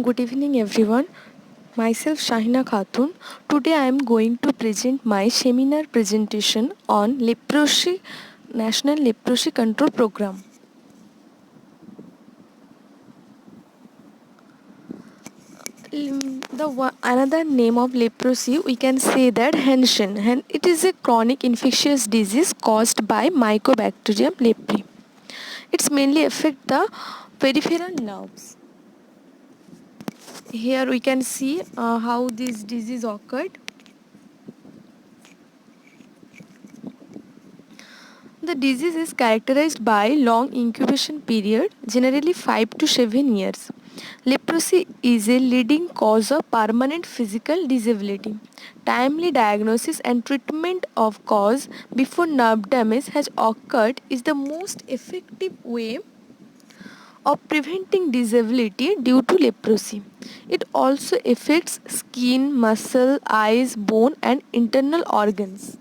Good evening everyone. Myself Shahina Khatun. Today I am going to present my seminar presentation on leprosy National Leprosy Control Program. Another name of leprosy we can say that Henshin. It is a chronic infectious disease caused by Mycobacterium leprae. It's mainly affect the peripheral nerves. Here we can see how this disease occurred. The disease is characterized by long incubation period, generally 5 to 7 years. Leprosy is a leading cause of permanent physical disability. Timely diagnosis and treatment of cause before nerve damage has occurred is the most effective way of preventing disability due to leprosy. It also affects skin, muscle, eyes, bone and internal organs.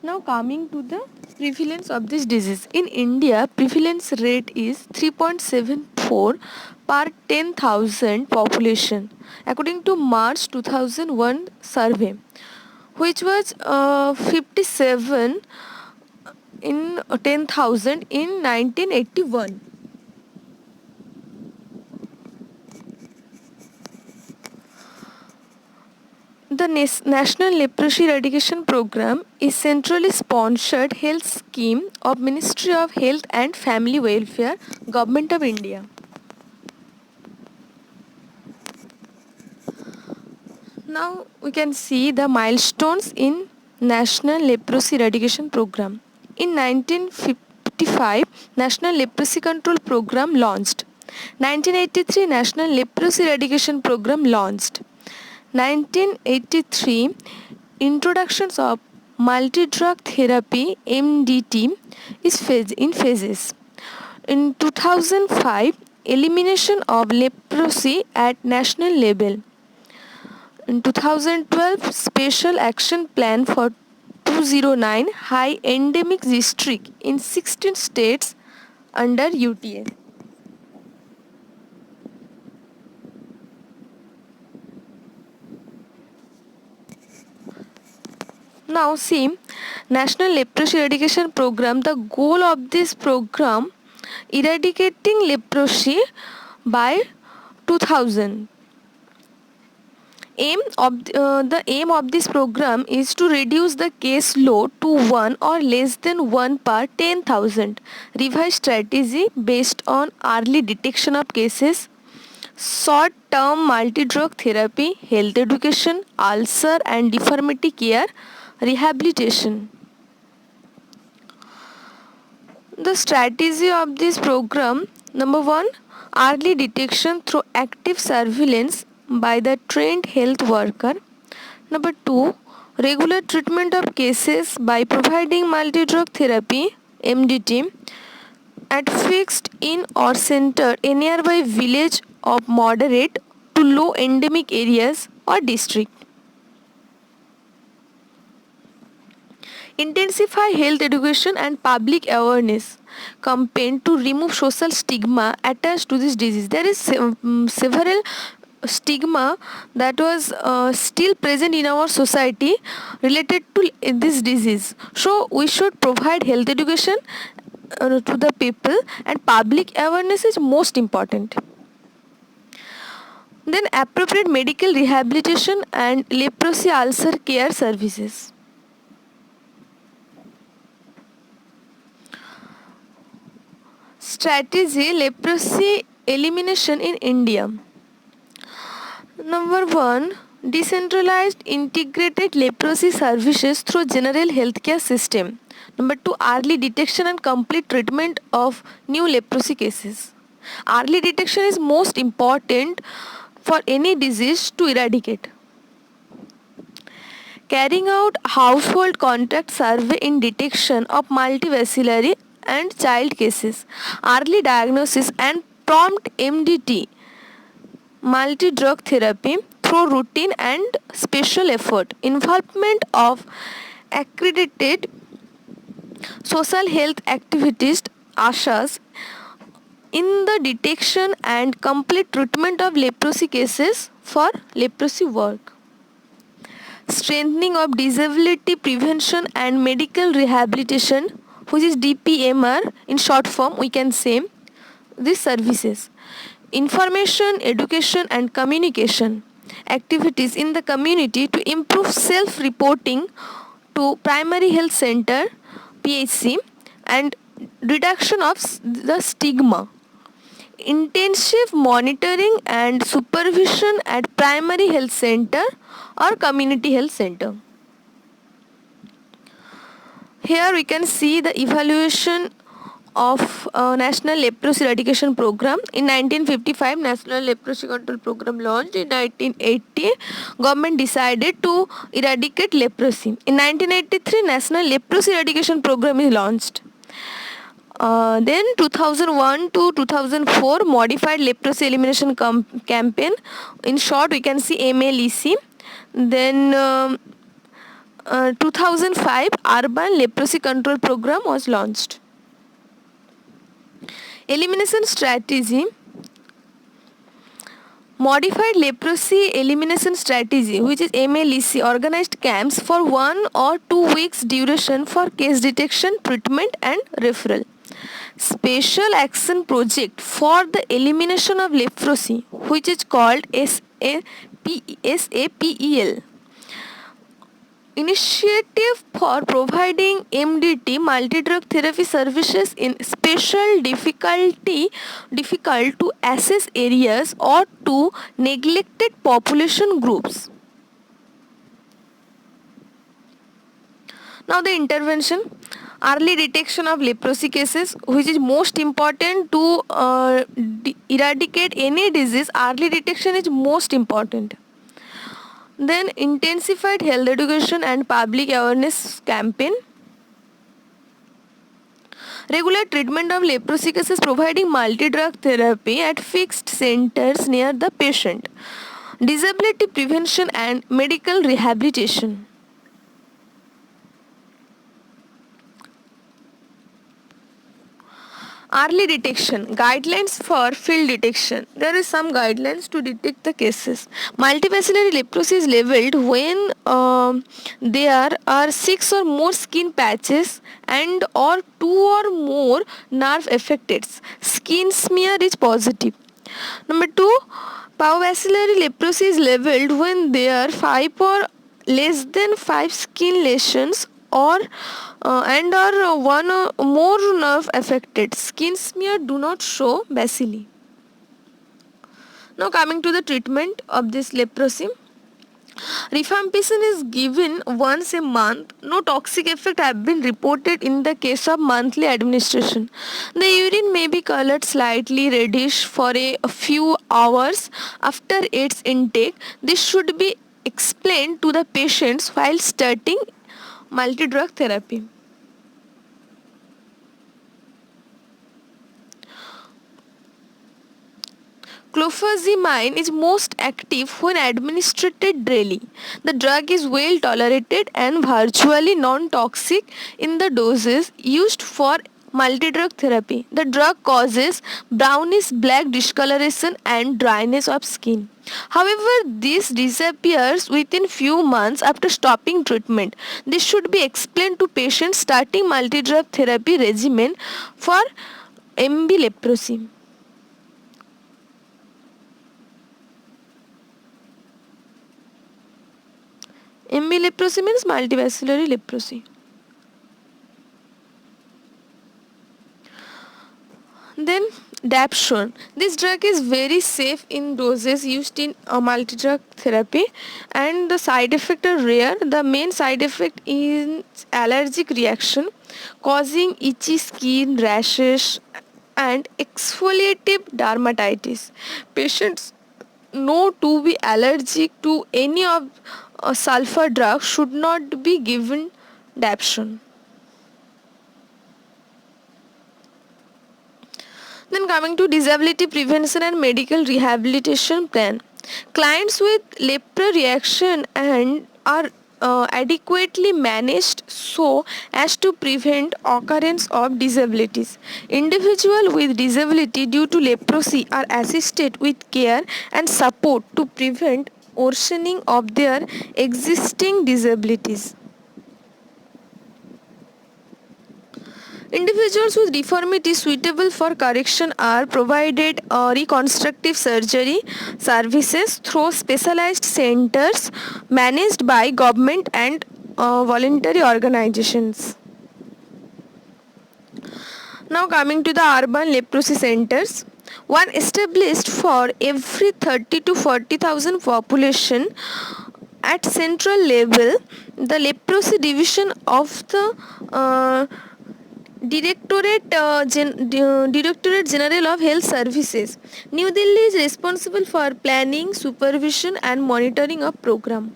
Now coming to the prevalence of this disease. In India, prevalence rate is 3.74 per 10,000 population according to March 2001 survey, which was 57 in 10,000 in 1981. The National Leprosy Eradication Program is centrally sponsored health scheme of Ministry of Health and Family Welfare, Government of India. Now we can see the milestones in National Leprosy Eradication Program. In 1955, National Leprosy Control Program launched. 1983, National Leprosy Eradication Program launched. 1983, introductions of multi-drug therapy MDT is in phases. In 2005, elimination of leprosy at national level. In 2012, special action plan for 209 high endemic district in 16 states under UTA. Now see, National Leprosy Eradication Program, the goal of this program, eradicating leprosy by 2000. The aim of this program is to reduce the case load to 1 or less than 1 per 10,000. Revised strategy based on early detection of cases, short-term multi-drug therapy, health education, ulcer and deformity care, rehabilitation. The strategy of this program: number 1, early detection through active surveillance by the trained health worker. Number 2, regular treatment of cases by providing multi-drug therapy MDT at fixed in or center a nearby village of moderate to low endemic areas or district. Intensify health education and public awareness campaign to remove social stigma attached to this disease. There is several stigma that was still present in our society related to this disease. So we should provide health education to the people, and public awareness is most important. Then appropriate medical rehabilitation and leprosy ulcer care services. Strategy: leprosy elimination in India. Number 1, decentralized integrated leprosy services through general healthcare system. Number 2, early detection and complete treatment of new leprosy cases. Early detection is most important for any disease to eradicate. Carrying out household contact survey in detection of multivacillary and child cases. Early diagnosis and prompt MDT, multi-drug therapy through routine and special effort. Involvement of accredited social health activists, ASHAs, in the detection and complete treatment of leprosy cases for leprosy work. Strengthening of disability prevention and medical rehabilitation, which is DPMR in short form, we can say these services. Information, education and communication activities in the community to improve self-reporting to primary health center PHC and reduction of the stigma. Intensive monitoring and supervision at primary health center or community health center. Here we can see the evaluation of National Leprosy Eradication Program. In 1955, National Leprosy Control Program launched. In 1980, government decided to eradicate leprosy. In 1983, National Leprosy Eradication Program is launched. Then 2001 to 2004, Modified Leprosy Elimination Campaign. In short, we can see MLEC. Then 2005, Urban Leprosy Control Program was launched. Elimination strategy. Modified Leprosy Elimination Strategy, which is MLEC, organized camps for 1 or 2 weeks duration for case detection, treatment and referral. Special Action Project for the Elimination of Leprosy, which is called SAPEL. Initiative for providing MDT multi-drug therapy services in special difficult to access areas or to neglected population groups. Now the intervention. Early detection of leprosy cases, which is most important to eradicate any disease. Early detection is most important. Then intensified health education and public awareness campaign. Regular treatment of leprosy cases, providing multi-drug therapy at fixed centers near the patient. Disability prevention and medical rehabilitation. Early detection. Guidelines for field detection. There is some guidelines to detect the cases. Multibacillary leprosy is labeled when there are 6 or more skin patches and or 2 or more nerve affected. Skin smear is positive. Number 2, parvobacillary leprosy is labeled when there are 5 or less than 5 skin lesions or and or 1 or more nerve affected. Skin smear do not show bacilli. Now coming to the treatment of this leprosy. Rifampicin is given once a month. No toxic effect have been reported in the case of monthly administration. The urine may be colored slightly reddish for a few hours after its intake. This should be explained to the patients while starting multi-drug therapy. Clofazimine is most active when administered daily. The drug is well tolerated and virtually non-toxic in the doses used for multi-drug therapy. The drug causes brownish black discoloration and dryness of skin. However, this disappears within few months after stopping treatment. This should be explained to patients starting multi-drug therapy regimen for MB leprosy. MB leprosy means multibacillary leprosy. Then dapsone. This drug is very safe in doses used in multi-drug therapy and the side effects are rare. The main side effect is allergic reaction causing itchy skin, rashes and exfoliative dermatitis. Patients know to be allergic to any of sulfur drugs should not be given dapsone. Then coming to disability prevention and medical rehabilitation plan. Clients with lepra reaction and are adequately managed so as to prevent occurrence of disabilities. Individuals with disability due to leprosy are assisted with care and support to prevent worsening of their existing disabilities. Individuals with deformity suitable for correction are provided reconstructive surgery services through specialized centers managed by government and voluntary organizations. Now coming to the urban leprosy centers, one established for every 30 to 40,000 population at central level. The leprosy division of the Directorate General of Health Services, New Delhi is responsible for planning, supervision and monitoring of program.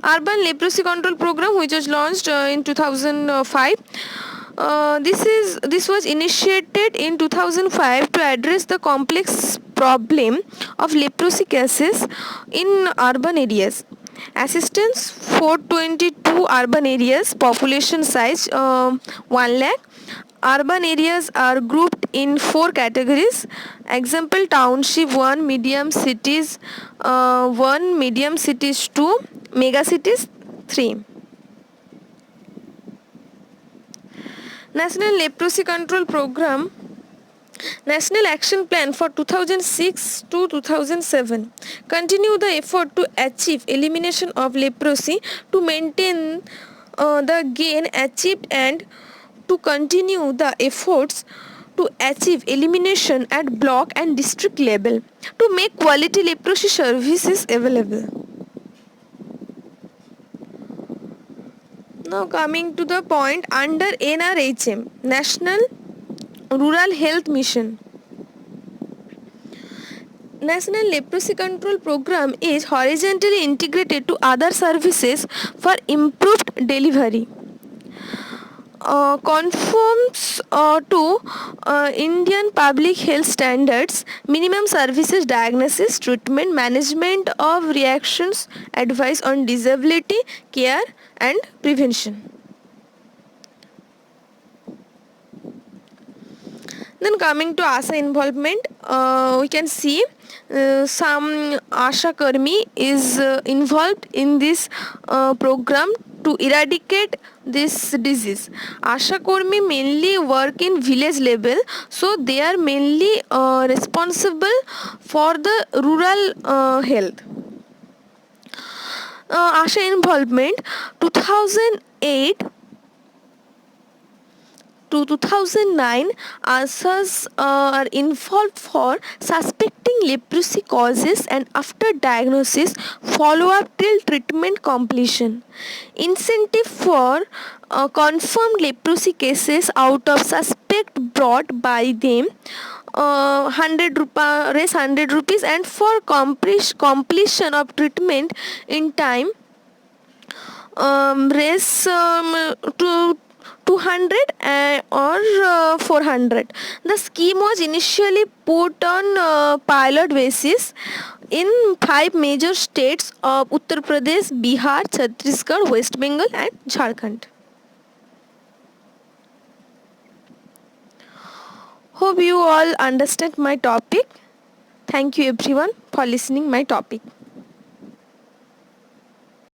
Urban Leprosy Control Program, which was launched in 2005. This was initiated in 2005 to address the complex problem of leprosy cases in urban areas. Assistance 422 urban areas, population size 1 lakh. Urban areas are grouped in 4 categories. Example: township 1, medium cities 1, medium cities 2, mega cities 3. National Leprosy Control Program, National Action Plan for 2006 to 2007. Continue the effort to achieve elimination of leprosy, to maintain the gain achieved, and to continue the efforts to achieve elimination at block and district level, to make quality leprosy services available. Now coming to the point under NRHM, National Rural Health Mission. National Leprosy Control Program is horizontally integrated to other services for improved delivery. Conforms to Indian public health standards, minimum services, diagnosis, treatment, management of reactions, advice on disability, care and prevention. Then coming to ASHA involvement, we can see some ASHA Karmi is involved in this program to eradicate this disease. ASHA Karmi mainly work in village level, so they are mainly responsible for the rural health. ASHA involvement 2008 to 2009, ASHAs are involved for suspecting leprosy causes and after diagnosis, follow-up till treatment completion. Incentive for confirmed leprosy cases out of suspect brought by them, 100 rupees, and for completion of treatment in time, raise to 200 or 400. The scheme was initially put on pilot basis in 5 major states of Uttar Pradesh, Bihar, Chhattisgarh, West Bengal and Jharkhand. Hope you all understand my topic. Thank you everyone for listening my topic.